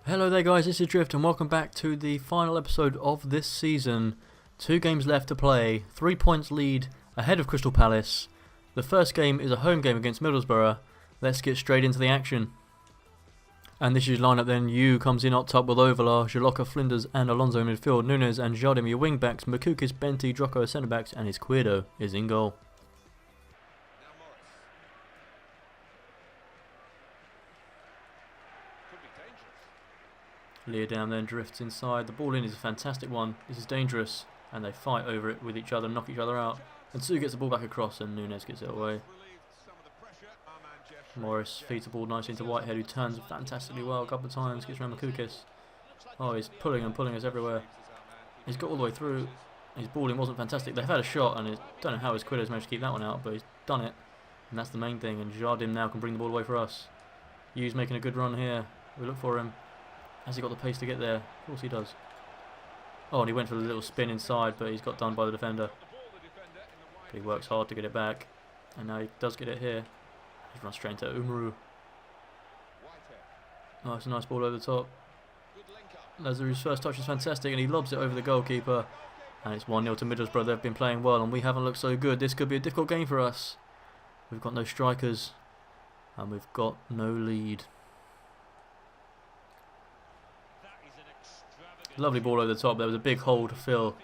Hello there guys, this is Drift and welcome back to the final episode of this season. 2 games left to play, 3 points lead ahead of Crystal Palace. The first game is a home game against Middlesbrough. Let's get straight into the action. And this is your lineup then. You comes in up top with Ovalar, Jalocka, Flinders and Alonso in midfield. Nunes and Jardim your wing backs, Makukis, Benti, Drocko centre backs and Izquierdo is in goal. Lear down then drifts inside. The ball in is a fantastic one. This is dangerous. And they fight over it with each other, knock each other out. And Sue gets the ball back across and Nunes gets it away. Morris feeds the ball nicely into Whitehead, who turns fantastically well a couple of times, gets around Makukis. Oh, he's pulling and pulling us everywhere. He's got all the way through. His balling wasn't fantastic. They've had a shot and I don't know how his Izquierdo's managed to keep that one out, but he's done it. And that's the main thing. And Jardim now can bring the ball away for us. Yu's making a good run here. We look for him. Has he got the pace to get there? Of course he does. Oh, and he went for a little spin inside, but he's got done by the defender. But he works hard to get it back. And now he does get it here. He's run straight into Umru. Oh, it's a nice ball over the top. Lazaru's first touch is fantastic, and he lobs it over the goalkeeper. And it's 1-0 to Middlesbrough. They've been playing well, and we haven't looked so good. This could be a difficult game for us. We've got no strikers, and we've got no lead. Lovely ball over the top. There was a big hole to fill,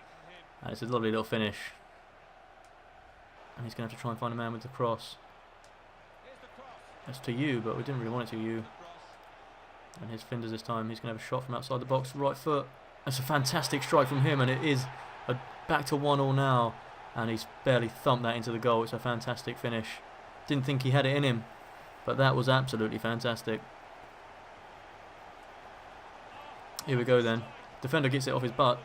and it's a lovely little finish. And he's going to have to try and find a man with the cross. That's to you, but we didn't really want it to you. And his Flinders this time. He's going to have a shot from outside the box, right foot. That's a fantastic strike from him, and it is back to 1-1 now. And he's barely thumped that into the goal. It's a fantastic finish. Didn't think he had it in him, but that was absolutely fantastic. Here we go then. Defender gets it off his butt,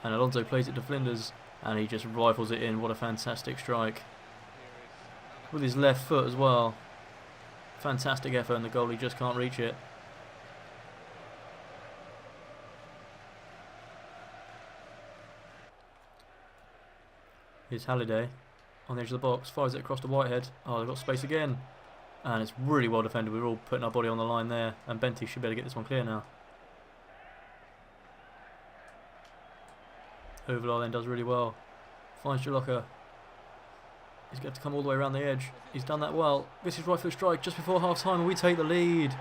and Alonso plays it to Flinders, and he just rifles it in. What a fantastic strike. With his left foot as well. Fantastic effort, and the goalie just can't reach it. Here's Halliday on the edge of the box, fires it across to Whitehead. Oh, they've got space again, and it's really well defended. We're all putting our body on the line there, and Benti should be able to get this one clear now. Ovalar then does really well. Finds Jalocka. He's going to have to come all the way around the edge. He's done that well. This is right foot strike just before half time and we take the lead.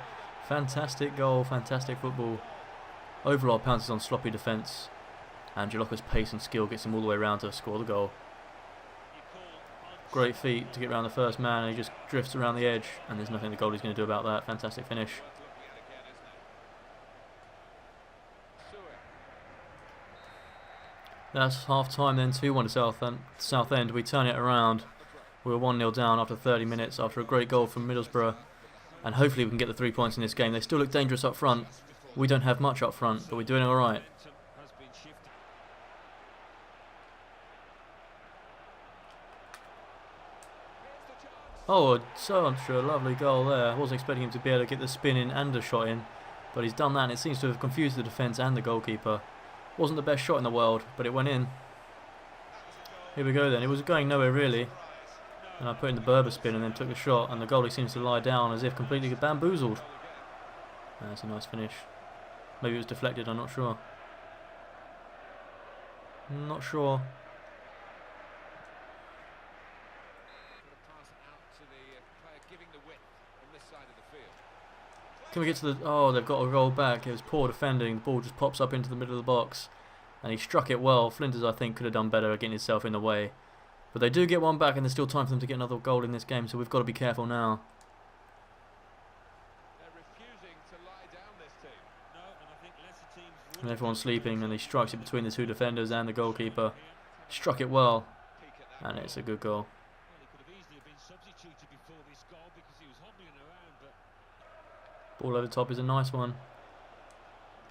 Fantastic goal, fantastic football. Ovalar pounces on sloppy defence. And Jalocka's pace and skill gets him all the way around to score the goal. Great feat to get around the first man, and he just drifts around the edge. And there's nothing the goalie's going to do about that. Fantastic finish. That's half time then, 2-1 to Southend. We turn it around. We were 1-0 down after 30 minutes after a great goal from Middlesbrough. And hopefully we can get the 3 points in this game. They still look dangerous up front. We don't have much up front, but we're doing alright. Oh, such a lovely goal there. I wasn't expecting him to be able to get the spin in and the shot in. But he's done that, and it seems to have confused the defence and the goalkeeper. Wasn't the best shot in the world, but it went in. Here we go then. It was going nowhere really. And I put in the Berber spin and then took the shot, and the goalie seems to lie down as if completely bamboozled. That's a nice finish. Maybe it was deflected, I'm not sure. Not sure. Can we get to the... Oh, they've got to roll back. It was poor defending. The ball just pops up into the middle of the box. And he struck it well. Flinders, I think, could have done better getting himself in the way. But they do get one back, and there's still time for them to get another goal in this game, so we've got to be careful now. And everyone's sleeping, and he strikes it between the 2 defenders and the goalkeeper. Struck it well. And it's a good goal. Ball over the top is a nice one.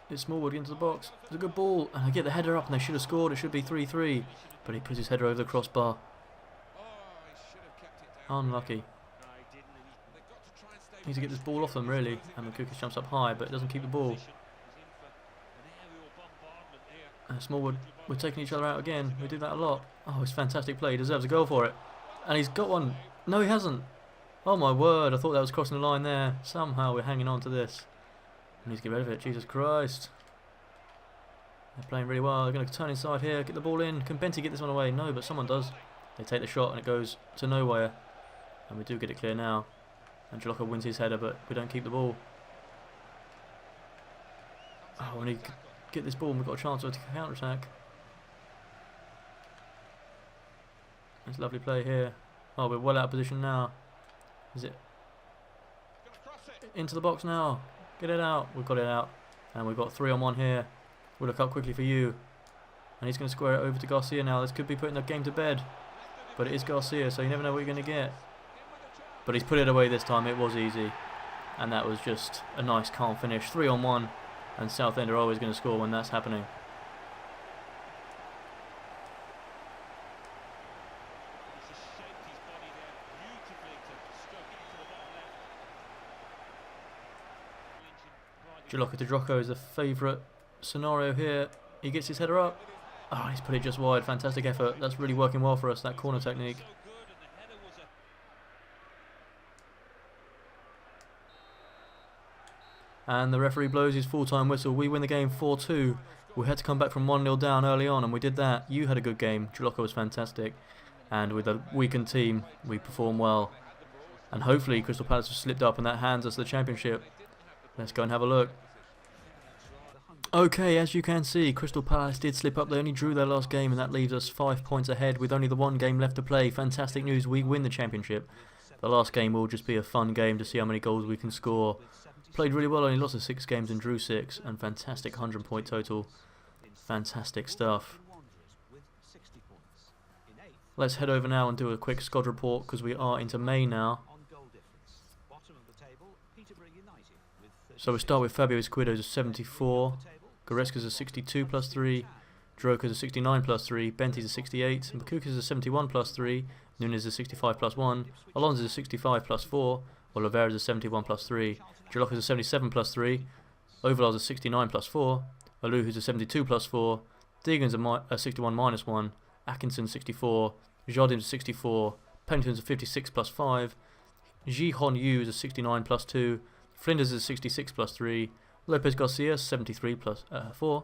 It's Smallwood into the box. It's a good ball. And I get the header up and they should have scored. It should be 3-3. But he puts his header over the crossbar. Unlucky. Needs to get this ball off them really. And Makukis jumps up high but doesn't keep the ball. Smallwood, we're taking each other out again. We do that a lot. Oh, it's fantastic play. He deserves a goal for it. And he's got one. No, he hasn't. Oh my word, I thought that was crossing the line there. Somehow we're hanging on to this. I need to get rid of it. Jesus Christ. They're playing really well. They're going to turn inside here. Get the ball in. Can Benty get this one away? No, but someone does. They take the shot and it goes to nowhere. And we do get it clear now. And Jalocka wins his header, but we don't keep the ball. Oh, we need to get this ball and we've got a chance to counter-attack. It's a lovely play here. Oh, we're well out of position now. Is it into the box now? Get it out. We've got it out. And we've got 3-on-1 here. We'll look up quickly for you. And he's going to square it over to Garcia now. This could be putting the game to bed. But it is Garcia, so you never know what you're going to get. But he's put it away this time. It was easy. And that was just a nice calm finish. 3-on-1. And Southend are always going to score when that's happening. Jalocka to Drocco is the favourite scenario here. He gets his header up. Oh, he's put it just wide. Fantastic effort. That's really working well for us, that corner technique. And the referee blows his full-time whistle. We win the game 4-2. We had to come back from 1-0 down early on, and we did that. You had a good game. Jalocka was fantastic. And with a weakened team, we performed well. And hopefully Crystal Palace have slipped up, and that hands us the championship. Let's go and have a look. Okay, as you can see, Crystal Palace did slip up. They only drew their last game, and that leaves us 5 points ahead with only the one game left to play. Fantastic news, we win the championship. The last game will just be a fun game to see how many goals we can score. Played really well, only lost 6 games and drew 6, and fantastic 100-point total. Fantastic stuff. Let's head over now and do a quick squad report, because we are into May now. So we start with Fabio Esquido's a 74, Goretzka's a 62 plus 3, Droka's a 69 plus 3, Benty's a 68, Mbakuka's a 71 plus 3, Nunes a 65 plus 1, Alonso's a 65 plus 4, Oliveira's a 71 plus 3, Jalocka's a 77 plus 3, Overlar's a 69 plus 4, Aluhu's a 72 plus 4, Deegan's a 61 minus 1, Atkinson 64, Jardim's a 64, Pennington's a 56 plus 5, Ji Hon Yu is a 69 plus 2, Flinders is 66 plus 3, Lopez Garcia 73 plus 4,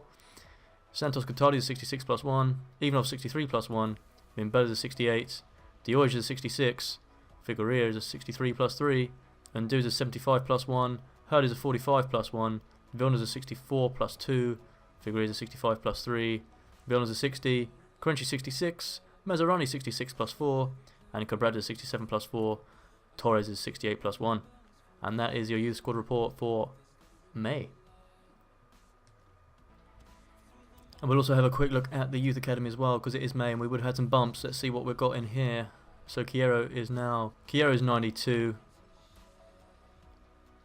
Santos Guattari is 66 plus 1, Ivanov 63 plus 1, Mimbella is 68, Dioj is 66, Figueroa is a 63 plus 3, Anduz is 75 plus 1, Hurd is a 45 plus 1, Vilna's a 64 plus 2, Figueroa is a 65 plus 3, Vilna's a 60, Crunchy 66, Mazzarani 66 plus 4, and Cabrera is 67 plus 4, Torres is 68 plus 1. And that is your youth squad report for May. And we'll also have a quick look at the youth academy as well, because it is May and we would have had some bumps. Let's see what we've got in here. So Chiero is 92,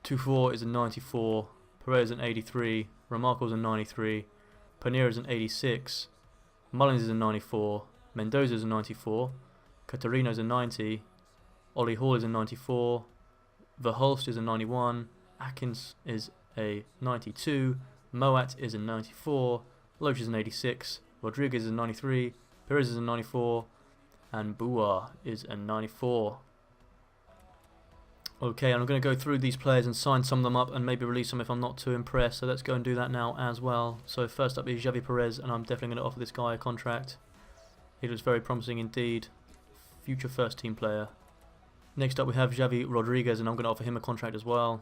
Tufor is a 94, Perez is an 83, Remarco is a 93, Panera is an 86, Mullins is a 94, Mendoza is a 94, Catarino is a 90, Ollie Hall is a 94, Verhulst is a 91, Atkins is a 92, Moat is a 94, Loach is an 86, Rodriguez is a 93, Perez is a 94, and Bouar is a 94. Okay, and I'm going to go through these players and sign some of them up and maybe release them if I'm not too impressed, so let's go and do that now as well. So first up is Javi Perez, and I'm definitely going to offer this guy a contract. He looks very promising indeed. Future first team player. Next up we have Javi Rodriguez, and I'm going to offer him a contract as well.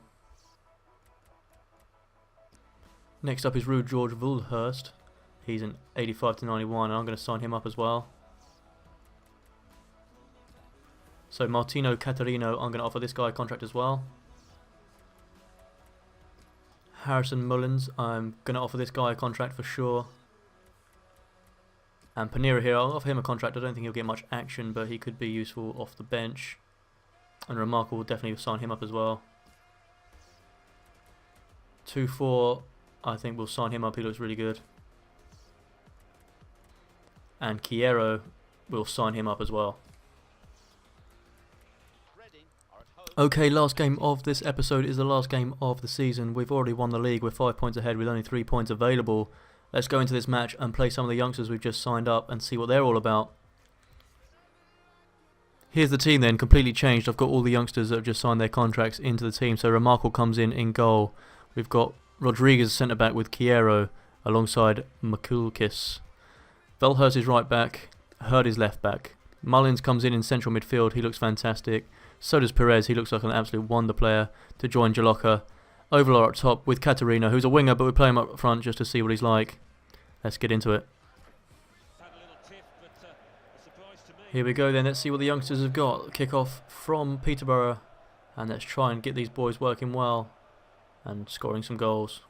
Next up is Ruud George Wildhurst. He's an 85 to 91, and I'm going to sign him up as well. So Martino Catarino, I'm going to offer this guy a contract as well. Harrison Mullins, I'm going to offer this guy a contract for sure. And Panera here, I'll offer him a contract. I don't think he'll get much action, but he could be useful off the bench. And Remarkable will definitely sign him up as well. 2-4, I think we'll sign him up. He looks really good. And Chiero, we'll sign him up as well. Okay, last game of this episode is the last game of the season. We've already won the league. We're 5 points ahead with only 3 points available. Let's go into this match and play some of the youngsters we've just signed up and see what they're all about. Here's the team then, completely changed. I've got all the youngsters that have just signed their contracts into the team. So Remarkable comes in goal. We've got Rodriguez centre back with Chiero alongside Makulkis. Velhurst is right back. Hurd is left back. Mullins comes in central midfield. He looks fantastic. So does Perez. He looks like an absolute wonder player to join Jalocca. Overlord up top with Katarina, who's a winger, but we play him up front just to see what he's like. Let's get into it. Here we go then. Let's see what the youngsters have got. Kick off from Peterborough. And let's try and get these boys working well and scoring some goals.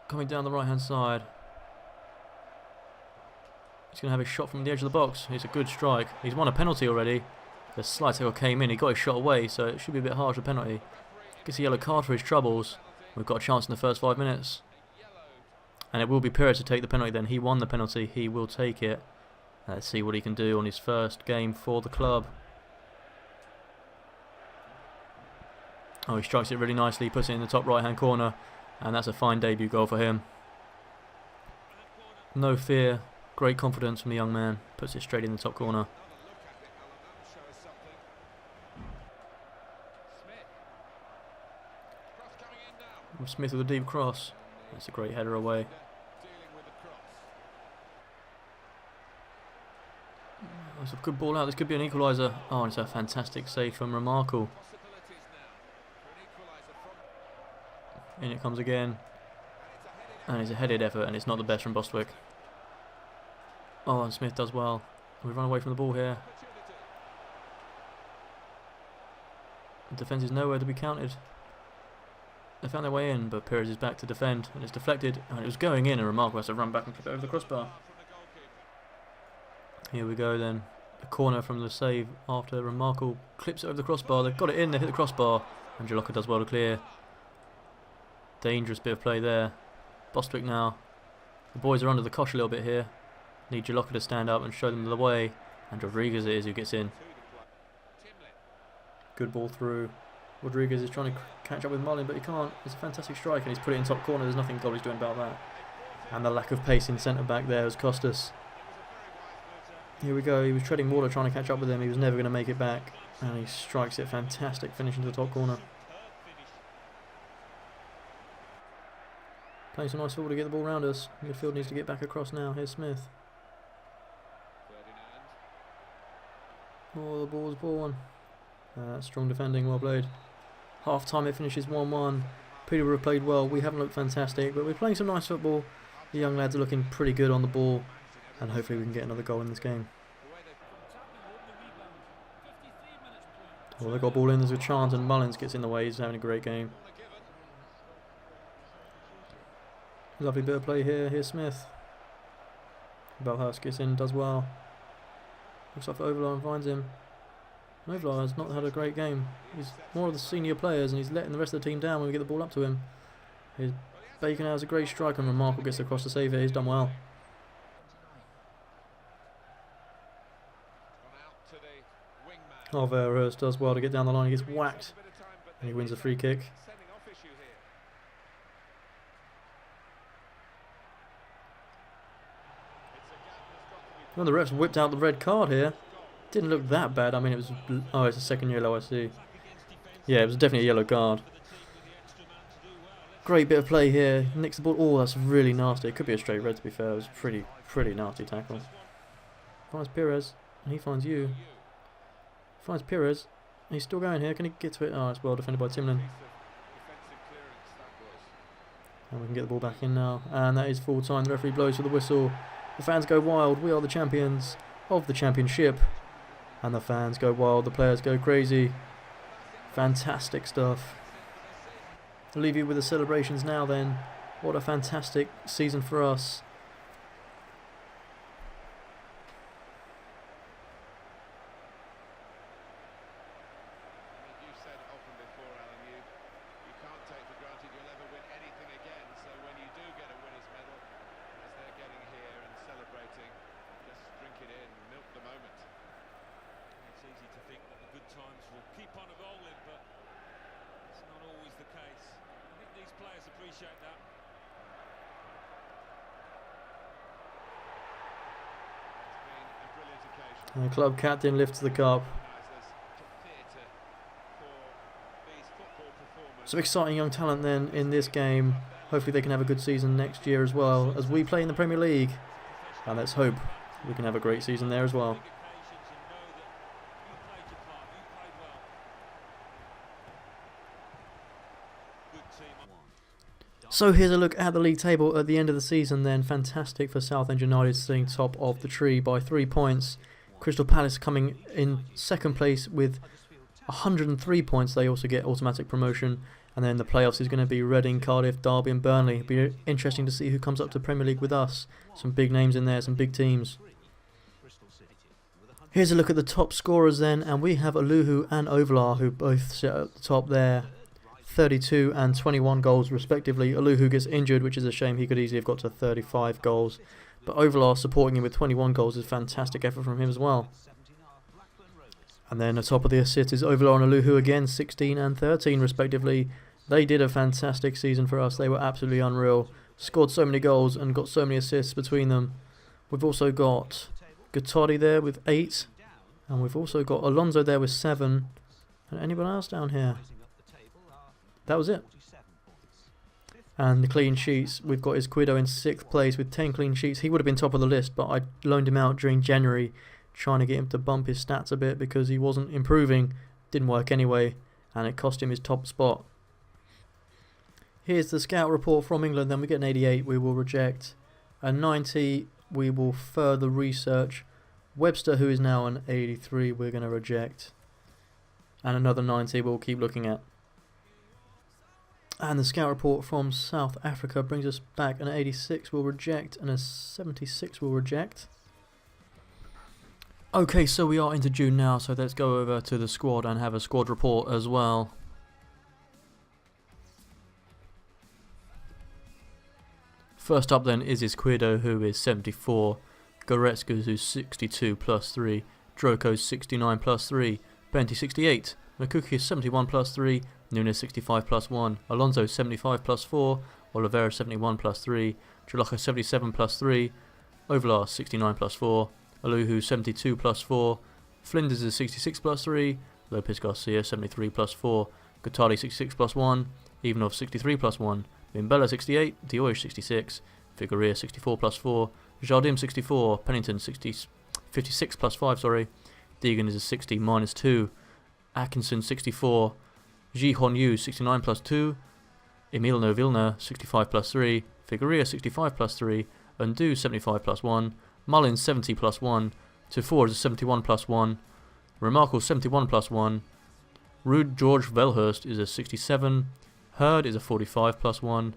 Coming down the right hand side. He's going to have a shot from the edge of the box. It's a good strike. He's won a penalty already. The slide tackle came in. He got his shot away, so it should be a bit harsh, a penalty. Gets a yellow card for his troubles. We've got a chance in the first 5 minutes. And it will be Perez to take the penalty then. He won the penalty. He will take it. Let's see what he can do on his first game for the club. Oh, he strikes it really nicely. Puts it in the top right hand corner. And that's a fine debut goal for him. No fear. Great confidence from the young man. Puts it straight in the top corner. Smith with a deep cross. That's a great header away. That's a good ball out. This could be an equaliser. Oh, and it's a fantastic save from Remarkable. In it comes again. And it's a headed effort, and it's not the best from Bostwick. Oh, and Smith does well. We run away from the ball here. The defence is nowhere to be counted. They found their way in, but Perez is back to defend, and it's deflected, and it was going in, and Remarkable has to run back and clip it over the crossbar. Here we go then. A corner from the save after Remarkable clips it over the crossbar. They've got it in, they hit the crossbar, and Jalocca does well to clear. Dangerous bit of play there. Bostwick now. The boys are under the cosh a little bit here. Need Jalocca to stand up and show them the way, and Rodriguez it is who gets in. Good ball through. Rodriguez is trying to catch up with Mullin, but he can't. It's a fantastic strike, and he's put it in top corner. There's nothing goalie's doing about that. And the lack of pace in centre back there has cost us. Here we go. He was treading water trying to catch up with him. He was never going to make it back, and he strikes it fantastic, finish into the top corner. Playing some nice football to get the ball round us. Midfield needs to get back across now. Here's Smith. Oh, the ball's born. Strong defending, well played. Half time it finishes 1-1. Peterborough played well. We haven't looked fantastic, but we're playing some nice football. The young lads are looking pretty good on the ball, and hopefully we can get another goal in this game. Well, they got ball in. There's a chance, and Mullins gets in the way. He's having a great game. Lovely bit of play here. Here's Smith. Belhurst gets in, does well. Looks like Overlord and finds him. Overlord has not had a great game. He's more of the senior players, and he's letting the rest of the team down when we get the ball up to him. Bacon has a great strike, and Remarkable gets across to save it. He's done well. Oh, Verhurst does well to get down the line. He gets whacked, and he wins a free kick. Well, the refs whipped out the red card here. Didn't look that bad. I mean, it was... Oh, it's a second yellow, I see. Yeah, it was definitely a yellow card. Great bit of play here. Nicks the ball. Oh, that's really nasty. It could be a straight red, to be fair. It was a pretty nasty tackle. Finds Perez, and he finds you. Finds Perez. He's still going here. Can he get to it? Oh, it's well defended by Timlin. And we can get the ball back in now. And that is full time. The referee blows for the whistle. The fans go wild. We are the champions of the championship. And the fans go wild. The players go crazy. Fantastic stuff. I'll leave you with the celebrations now then. What a fantastic season for us. And the club captain lifts the cup. Some exciting young talent then in this game. Hopefully they can have a good season next year as well as we play in the Premier League. And let's hope we can have a great season there as well. So here's a look at the league table at the end of the season then. Fantastic for Southend United, sitting top of the tree by 3 points. Crystal Palace coming in second place with 103 points. They also get automatic promotion. And then the playoffs is going to be Reading, Cardiff, Derby and Burnley. It'll be interesting to see who comes up to Premier League with us. Some big names in there, some big teams. Here's a look at the top scorers then. And we have Aluhu and Ovalar who both sit at the top there. 32 and 21 goals respectively. Aluhu gets injured, which is a shame. He could easily have got to 35 goals. But Ovalar supporting him with 21 goals is a fantastic effort from him as well. And then atop of the assists is Ovalar and Aluhu again, 16 and 13 respectively. They did a fantastic season for us. They were absolutely unreal. Scored so many goals and got so many assists between them. We've also got Guttari there with 8. And we've also got Alonso there with 7. And anyone else down here? That was it. And the clean sheets, we've got Izquierdo in 6th place with 10 clean sheets. He would have been top of the list, but I loaned him out during January, trying to get him to bump his stats a bit because he wasn't improving. Didn't work anyway, and it cost him his top spot. Here's the scout report from England. Then we get an 88, we will reject. A 90, we will further research. Webster, who is now an 83, we're going to reject. And another 90 we'll keep looking at. And the scout report from South Africa brings us back. An 86 we'll reject and a 76 we'll reject. Okay, so we are into June now, so let's go over to the squad and have a squad report as well. First up then is Izquierdo, who is 74, Goretzka, who's 62 plus 3, Droko's 69 plus 3, Benty 68, Makuki 71 plus 3, Nunes 65 plus 1, Alonso 75 plus 4, Oliveira 71 plus 3, Chilaka 77 plus 3, Ovalar 69 plus 4, Aluhu 72 plus 4, Flinders is 66 plus 3, Lopez Garcia 73 plus 4, Guttari 66 plus 1, Ivanov 63 plus 1, Bimbella 68, Dioy 66, Figueroa 64 plus 4, Jardim 64, Pennington 56 plus 5, Deegan is a 60 minus 2, Atkinson 64, Ji Hon Yu 69 plus 2, Emil Novilna 65 plus 3, Figueroa 65 plus 3, Undu 75 plus 1, Mullins 70 plus 1, Tufor is a 71 plus 1, Remarkable 71 plus 1, Rude George Velhurst is a 67, Hurd is a 45 plus 1,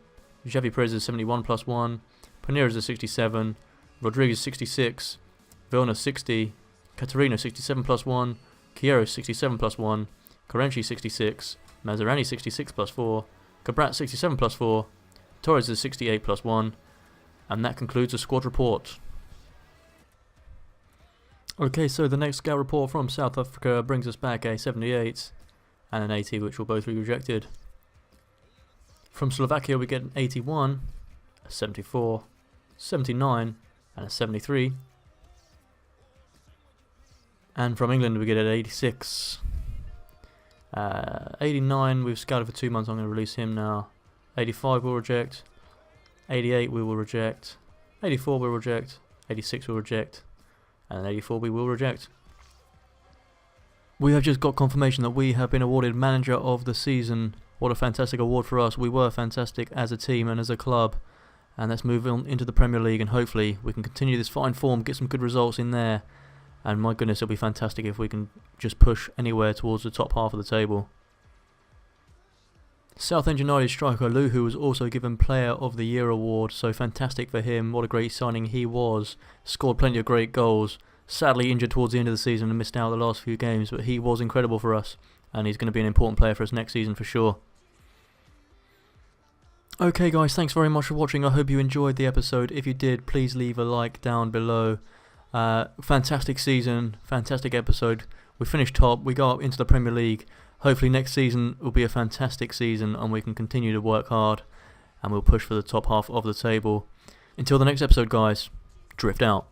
Javi Perez is 71 plus 1, Panera is a 67, Rodriguez 66, Vilna 60, Katarina 67 plus 1, Chiero 67 plus 1, Karenchi 66, Maserani 66 plus 4, Cabrat 67 plus 4, Torres is 68 plus 1, and that concludes the squad report. Okay, so the next scout report from South Africa brings us back a 78 and an 80, which will both be rejected. From Slovakia we get an 81, a 74, 79 and a 73. And from England we get an 86. 89 we've scouted for 2 months, I'm going to release him now. 85 we'll reject. 88 we will reject. 84 we'll reject. 86 we'll reject. And 84 we will reject. We have just got confirmation that we have been awarded Manager of the Season. What a fantastic award for us. We were fantastic as a team and as a club. And let's move on into the Premier League, and hopefully we can continue this fine form, get some good results in there. And my goodness, it'll be fantastic if we can just push anywhere towards the top half of the table. Southend United striker Aluhu was also given Player of the Year award, so fantastic for him. What a great signing he was. Scored plenty of great goals. Sadly injured towards the end of the season and missed out the last few games, but he was incredible for us, and he's going to be an important player for us next season for sure. Okay guys, thanks very much for watching. I hope you enjoyed the episode. If you did, please leave a like down below. Fantastic season, fantastic episode. We finished top, we go up into the Premier League. Hopefully next season will be a fantastic season and we can continue to work hard and we'll push for the top half of the table. Until the next episode guys, drift out.